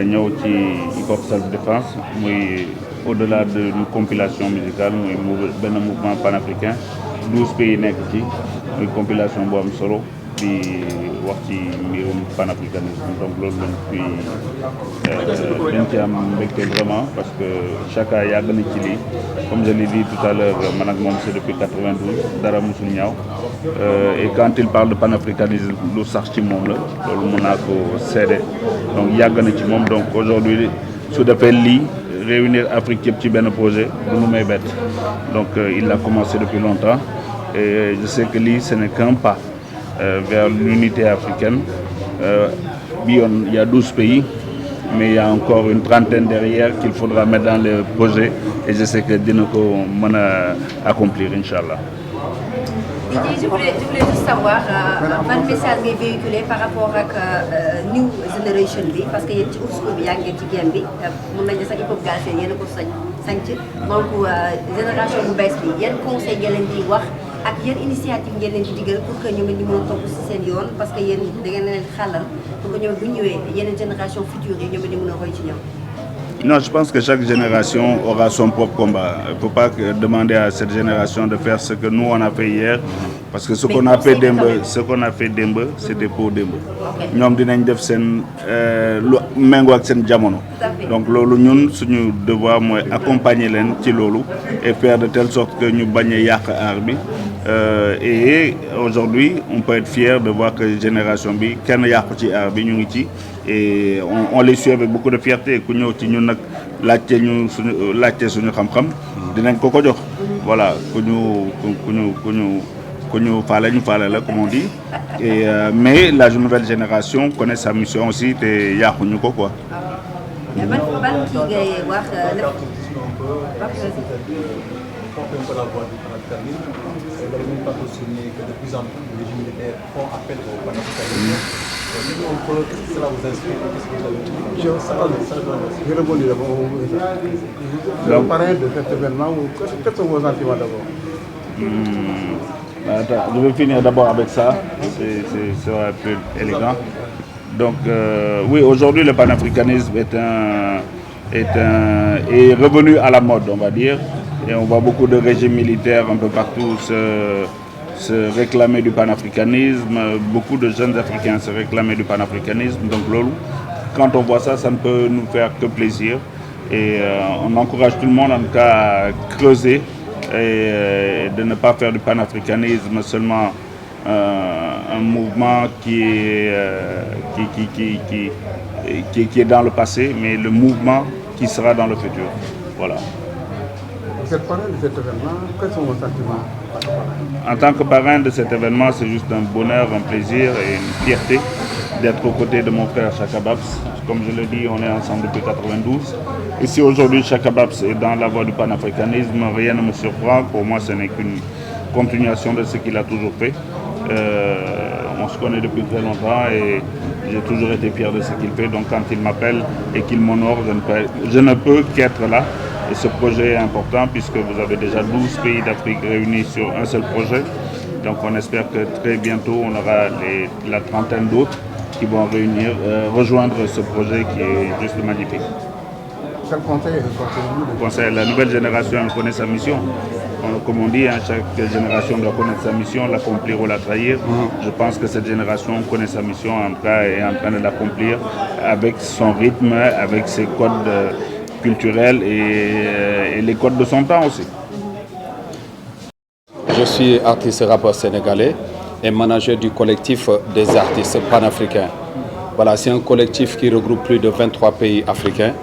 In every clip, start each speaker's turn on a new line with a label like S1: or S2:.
S1: ñëw ci hip hop self défense muy au-delà d'une compilation musicale muy benn mouvement panafricain 12 pays nekk ci muy compilation bu am solo di wax ci mbirum panafricanisme donc loolu lañ fi dañ ci am mbégte vraiment parce que Chaka yàgg na ci lii comme je l'ai dit tout à l'heure man ak moom c'est depuis 92 dara musul ñaaw et quand il parle de panafricanisme lu sax ci moom la loolu mën naa ko seede donc yàgg na ci moom donc aujourd'hui su defee lii réunir Afrique yëpp ci benn projet du lu may bett donc il a commencé depuis longtemps et je sais que lii ce n'est qu'un pas vers l'unité africaine. Il y a 12 pays, mais il y a encore une trentaine derrière qu'il faudra mettre dans le projet et je sais que Dinoko va accomplir, Inch'Allah.
S2: Je voulais juste savoir quel message est véhiculé par rapport à la New Generation parce que yéen ci old bi yaa ngi ci game bi mun nañu sax hip hop Galsen yéen a ko sanc donc génération bu bees bi yan conseil ngeen leen di wax ak yan initiative ngeen leen di digal pour que ñoom ñu mën a topp si seen yoon parce que yéen da ngeen leen xàllal pour que ñoom bu ñëwee yeneen génération future yi ñoom ñu mën a roy ci ñoom.
S1: Non, je pense que chaque génération aura son propre combat. Il ne faut pas demander à cette génération de faire ce que nous on a fait hier, parce que ce qu'on a fait d'embe, c'était pour dembe. Nous dinañ def sen mengo ak sen jamono. Donc lolu ñun suñu devoir moy accompagner len ci lolu et faire de telle sorte que ñu bañé yak art bi. Et aujourd'hui, on peut être fier de voir que génération bi kenn yaq ci art bi ñu ngi ci. Et on les suit avec beaucoup de fierté ku ñëw ci ñun nag laajte suñu xam-xam dinañ ko jox voilà ku ñu faale la comme on dit et mais la nouvelle génération connaît sa mission aussi te yaaxuñu ko quoi.
S2: ban kii ngay wax
S3: porter un peu la voix du panafricanisme. Vous avez même pas souligné que de plus en plus les régimes militaires font appel au panafricanisme. Qu'est-ce que cela vous inspire? Qu'est-ce que vous avez
S4: Je rebondis d'abord. Le parrain de cet événement, quels sont vos sentiments d'abord?
S1: Attends, je vais finir d'abord avec ça, c'est sera plus élégant. Donc oui, aujourd'hui le panafricanisme est revenu à la mode, on va dire. Et on voit beaucoup de régimes militaires un peu partout se réclamer du panafricanisme. Beaucoup de jeunes Africains se réclamer du panafricanisme. Donc quand on voit ça, ça ne peut nous faire que plaisir. Et on encourage tout le monde en tout cas à creuser et de ne pas faire du panafricanisme seulement un mouvement qui est dans le passé, mais le mouvement qui sera dans le futur. Voilà.
S4: Vous êtes parrain de cet événement, quels sont vos sentiments?
S1: En tant que parrain de cet événement, c'est juste un bonheur, un plaisir et une fierté d'être aux côtés de mon frère Chaka Babs. Comme je l'ai dit, on est ensemble depuis 92. Et si aujourd'hui Chaka Babs est dans la voie du panafricanisme, rien ne me surprend. Pour moi, ce n'est qu'une continuation de ce qu'il a toujours fait. On se connaît depuis très longtemps et j'ai toujours été fier de ce qu'il fait. Donc quand il m'appelle et qu'il m'honore, je ne peux qu'être là. Et ce projet est important puisque vous avez déjà 12 pays d'Afrique réunis sur un seul projet. Donc on espère que très bientôt on aura la trentaine d'autres qui vont rejoindre ce projet qui est juste magnifique.
S4: Quel conseil
S1: la nouvelle génération connaît sa mission. Comme on dit, chaque génération doit connaître sa mission, l'accomplir ou la trahir. Je pense que cette génération connaît sa mission, en tout cas est en train de l'accomplir avec son rythme, avec ses codes culturels et les codes de son temps aussi.
S5: Je suis artiste rappeur sénégalais et manager du collectif des artistes panafricains. Voilà, c'est un collectif qui regroupe plus de 23 pays africains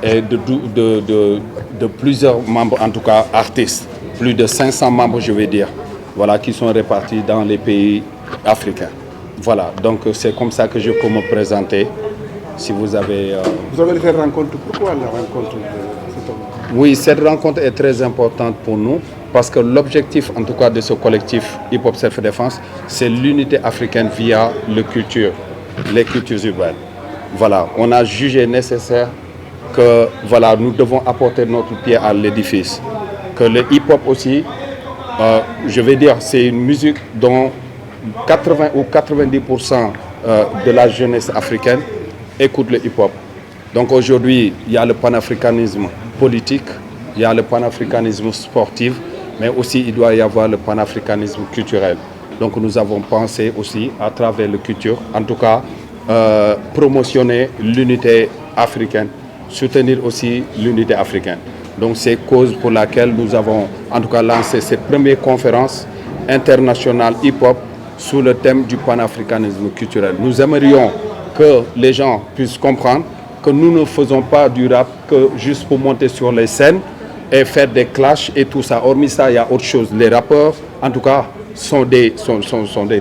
S5: et de plusieurs membres, en tout cas artistes. Plus de 500 membres, je vais dire, voilà, qui sont répartis dans les pays africains. Voilà, donc c'est comme ça que je peux me présenter. Si vous avez...
S4: Vous avez fait rencontre, pourquoi la rencontre de cet homme?
S5: Oui, cette rencontre est très importante pour nous parce que l'objectif, en tout cas, de ce collectif Hip Hop Self Défense, c'est l'unité africaine via les cultures urbaines. Voilà, on a jugé nécessaire que voilà, nous devons apporter notre pied à l'édifice. Que le hip-hop aussi, je vais dire, c'est une musique dont 80 ou 90% de la jeunesse africaine écoute le hip-hop. Donc aujourd'hui, il y a le panafricanisme politique, il y a le panafricanisme sportif, mais aussi il doit y avoir le panafricanisme culturel. Donc nous avons pensé aussi à travers la culture, en tout cas, promotionner l'unité africaine, soutenir aussi l'unité africaine. Donc c'est cause pour laquelle nous avons en tout cas lancé cette première conférence internationale hip-hop sous le thème du panafricanisme culturel. Nous aimerions que les gens puissent comprendre que nous ne faisons pas du rap que juste pour monter sur les scènes et faire des clashs et tout ça. Hormis ça, il y a autre chose. Les rappeurs, en tout cas, sont des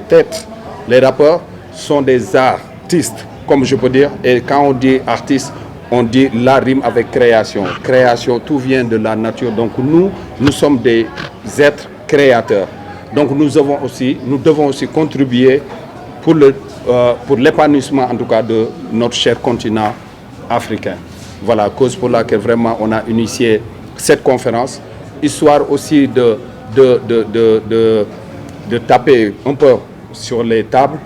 S5: têtes. Les rappeurs sont des artistes, comme je peux dire. Et quand on dit artiste, on dit la rime avec création. Création, tout vient de la nature. Donc nous sommes des êtres créateurs. Donc nous devons aussi contribuer pour l'épanouissement, en tout cas, de notre cher continent africain. Voilà, cause pour laquelle vraiment on a initié cette conférence, histoire aussi de taper un peu sur les tables,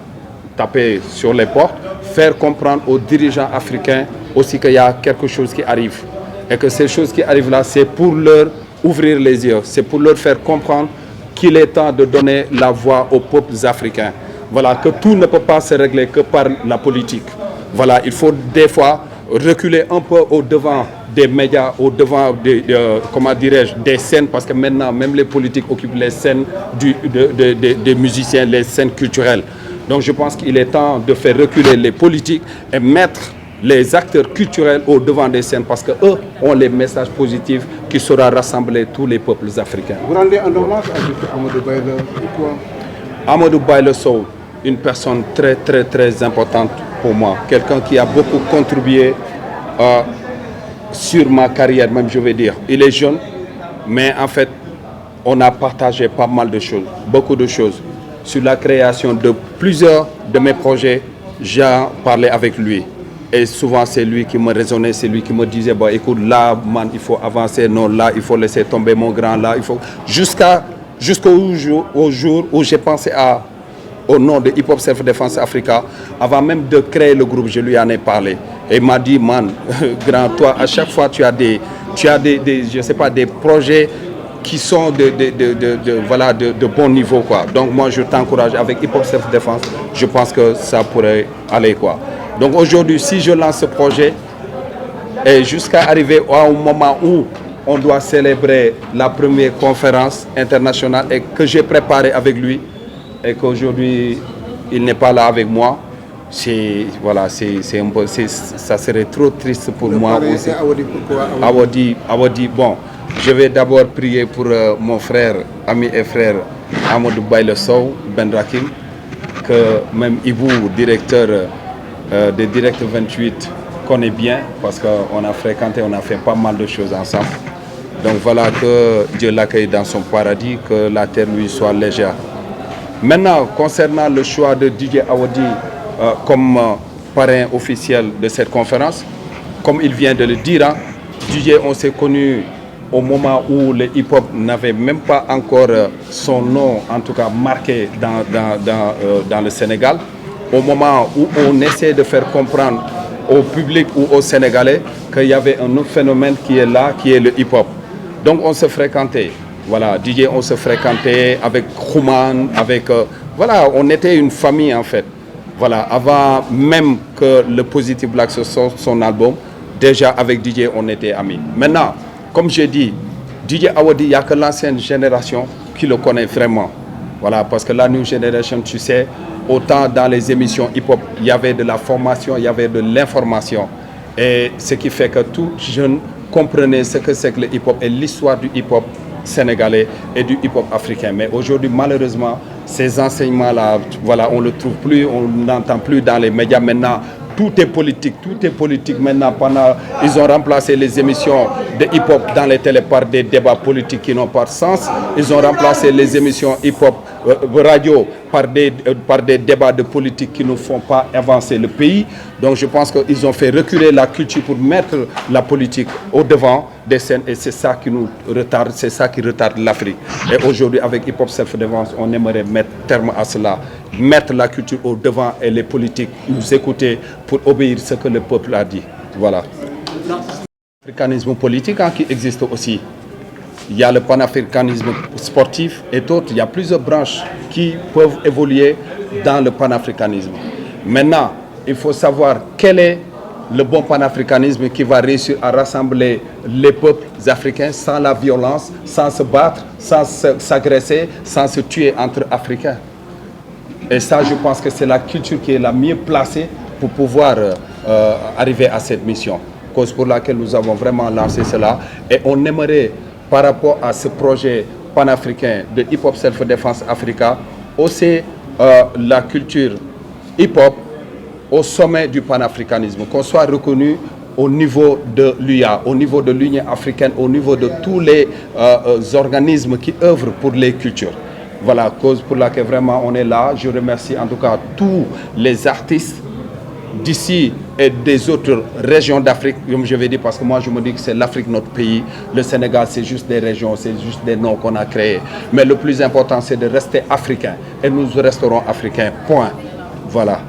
S5: taper sur les portes, faire comprendre aux dirigeants africains aussi qu'il y a quelque chose qui arrive. Et que ces choses qui arrivent là, c'est pour leur ouvrir les yeux, c'est pour leur faire comprendre qu'il est temps de donner la voix aux peuples africains. Voilà, que tout ne peut pas se régler que par la politique. Voilà, il faut des fois reculer un peu au-devant des médias, au-devant des scènes, parce que maintenant, même les politiques occupent les scènes des musiciens, les scènes culturelles. Donc je pense qu'il est temps de faire reculer les politiques et mettre les acteurs culturels au-devant des scènes, parce qu'eux ont les messages positifs qui sauront rassembler tous les peuples africains.
S4: Vous rendez un hommage à Amadou Baïle, pourquoi?
S5: Amadou Baïle Sow, une personne très très très importante pour moi, quelqu'un qui a beaucoup contribué sur ma carrière, même je vais dire. Il est jeune, mais en fait, on a partagé pas mal de choses, beaucoup de choses. Sur la création de plusieurs de mes projets, j'ai parlé avec lui. Et souvent, c'est lui qui me raisonnait, c'est lui qui me disait, bon, écoute, là, man, il faut avancer, non, là, il faut laisser tomber mon grand, là, il faut... Jusqu'au jour où j'ai pensé au nom de Hip Hop Self Defense Africa, avant même de créer le groupe, je lui en ai parlé. Et il m'a dit, man, grand, toi, à chaque fois, tu as des je sais pas, des projets qui sont de bon niveau, quoi. Donc moi, je t'encourage avec Hip Hop Self Defense, je pense que ça pourrait aller, quoi. Donc aujourd'hui, si je lance ce projet, et jusqu'à arriver au moment où on doit célébrer la première conférence internationale et que j'ai préparé avec lui, et qu'aujourd'hui, il n'est pas là avec moi, voilà, un peu, ça serait trop triste pour moi aussi. Awadi, bon, je vais d'abord prier pour mon frère, ami et frère Amadou Baïle Sow, Ben Rakim, que même Ibou, directeur de Direct 28, connaît bien, parce qu'on a fréquenté, on a fait pas mal de choses ensemble. Donc voilà, que Dieu l'accueille dans son paradis, que la terre lui soit légère. Maintenant, concernant le choix de DJ Awadi comme parrain officiel de cette conférence, comme il vient de le dire, hein, DJ, on s'est connu au moment où le hip-hop n'avait même pas encore son nom, en tout cas marqué dans le Sénégal, au moment où on essaie de faire comprendre au public ou aux Sénégalais qu'il y avait un autre phénomène qui est là, qui est le hip-hop. Donc on se fréquentait. Voilà, DJ, on se fréquentait avec Khuman, avec... voilà, on était une famille en fait. Voilà, avant même que le Positive Black sorte son album, déjà avec DJ, on était amis. Maintenant, comme j'ai dit, DJ Awadi, il n'y a que l'ancienne génération qui le connaît vraiment. Voilà, parce que la new generation, tu sais, autant dans les émissions hip-hop, il y avait de la formation, il y avait de l'information. Et ce qui fait que tout jeune comprenait ce que c'est que le hip-hop et l'histoire du hip-hop sénégalais et du hip-hop africain. Mais aujourd'hui, malheureusement, ces enseignements-là, voilà, on ne le trouve plus, on n'entend plus dans les médias maintenant. Tout est politique maintenant. Ils ont remplacé les émissions de hip-hop dans les télés par des débats politiques qui n'ont pas de sens. Ils ont remplacé les émissions hip-hop radio par des débats de politique qui ne font pas avancer le pays. Donc je pense qu'ils ont fait reculer la culture pour mettre la politique au devant des scènes et c'est ça qui nous retarde, c'est ça qui retarde l'Afrique. Et aujourd'hui avec Hip Hop Self Defense, on aimerait mettre terme à cela, mettre la culture au devant et les politiques nous écouter pour obéir à ce que le peuple a dit. Voilà. L'africanisme politique qui existe aussi. Il y a le panafricanisme sportif et d'autres. Il y a plusieurs branches qui peuvent évoluer dans le panafricanisme. Maintenant, il faut savoir quel est le bon panafricanisme qui va réussir à rassembler les peuples africains sans la violence, sans se battre, sans s'agresser, sans se tuer entre Africains. Et ça, je pense que c'est la culture qui est la mieux placée pour pouvoir arriver à cette mission. Cause pour laquelle nous avons vraiment lancé cela. Et on aimerait, par rapport à ce projet panafricain de Hip Hop Self-Defense Africa, aussi la culture hip-hop au sommet du panafricanisme, qu'on soit reconnu au niveau de l'UA, au niveau de l'Union africaine, au niveau de tous les organismes qui œuvrent pour les cultures. Voilà, cause pour laquelle vraiment on est là. Je remercie en tout cas tous les artistes d'ici et des autres régions d'Afrique, comme je vais dire, parce que moi je me dis que c'est l'Afrique notre pays. Le Sénégal c'est juste des régions, c'est juste des noms qu'on a créés. Mais le plus important c'est de rester africain et nous resterons africains, point. Voilà.